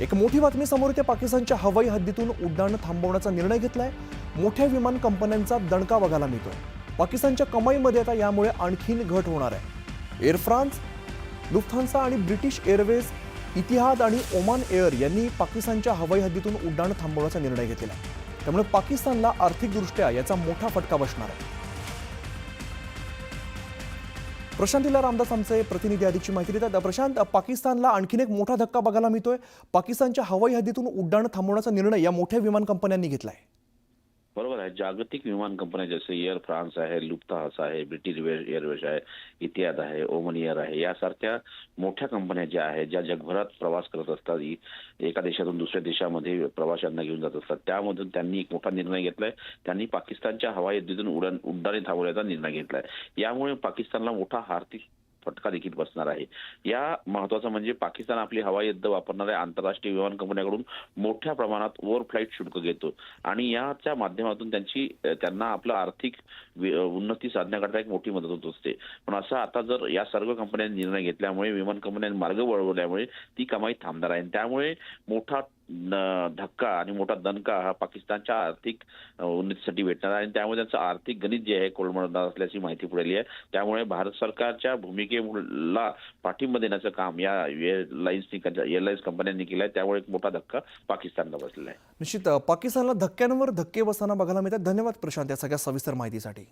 एक मोठी बातमी समोर येते। पाकिस्तानच्या हवाई हद्दीतून उड्डाण थांबवण्याचा निर्णय घेतलाय। मोठ्या विमान कंपन्यांचा दणका बघायला मिळतोय। पाकिस्तानच्या कमाईमध्ये आता यामुळे आणखीन घट होणार आहे। एअर फ्रान्स, लुफ्थान्सा आणि ब्रिटिश एअरवेज, इतिहाद आणि ओमान एअर यांनी पाकिस्तानच्या हवाई हद्दीतून उड्डाण थांबवण्याचा निर्णय घेतलेला आहे। त्यामुळे पाकिस्तानला आर्थिकदृष्ट्या याचा मोठा फटका बसणार आहे। प्रशांतीला रामदास आमचे प्रतिनिधी अधिकची माहिती देतात। प्रशांत, पाकिस्तानला आणखीन एक मोठा धक्का बघायला मिळतोय। पाकिस्तानच्या हवाई हद्दीतून उड्डाण थांबवण्याचा निर्णय या मोठ्या विमान कंपन्यांनी घेतलाय। बरोबर आहे। जागतिक विमान कंपन्या जसे एअर फ्रान्स आहे, लुफ्थान्सा आहे, ब्रिटिश एअरवेज आहे, इतिहाद आहे, ओमान एअर आहे, यासारख्या मोठ्या कंपन्या ज्या आहेत, ज्या जगभरात प्रवास करत असतात, एका देशातून दुसऱ्या देशामध्ये प्रवाशांना घेऊन जात असतात, त्यामधून त्यांनी एक मोठा निर्णय घेतलाय। त्यांनी पाकिस्तानच्या हवाई हद्दीतून उड्डाणे थांबवण्याचा निर्णय घेतलाय। यामुळे पाकिस्तानला मोठा आर्थिक फटका देखील बसणार आहे। या महत्त्वाचं म्हणजे पाकिस्तान आपली हवाई हद्द वापरणाऱ्या आंतरराष्ट्रीय विमान कंपन्यांकडून मोठ्या प्रमाणात ओव्हरफ्लाईट शुल्क घेतो आणि याच्या माध्यमातून त्यांना आपलं आर्थिक उन्नती साधण्याकरता एक मोठी मदत होत असते। पण असं आता जर या सर्व कंपन्यांनी निर्णय घेतल्यामुळे, विमान कंपन्यांनी मार्ग वळवल्यामुळे ती कमाई थांबणार आहे। त्यामुळे मोठा धक्का आणि मोठा दणका हा पाकिस्तानच्या आर्थिक उन्नतीसाठी भेटणार आहे आणि त्यामुळे त्यांचं आर्थिक गणित जे आहे कोलमडणार असल्याची माहिती पुढे आली आहे। त्यामुळे भारत सरकारच्या भूमिकेला पाठिंबा देण्याचं काम या एअरलाइन्स कंपन्यांनी केलं आहे। त्यामुळे एक मोठा धक्का पाकिस्तानला बसलेला आहे। निश्चित पाकिस्तानला धक्क्यांवर धक्के बसताना बघायला मिळतात। धन्यवाद प्रशांत या सगळ्या सविस्तर माहितीसाठी।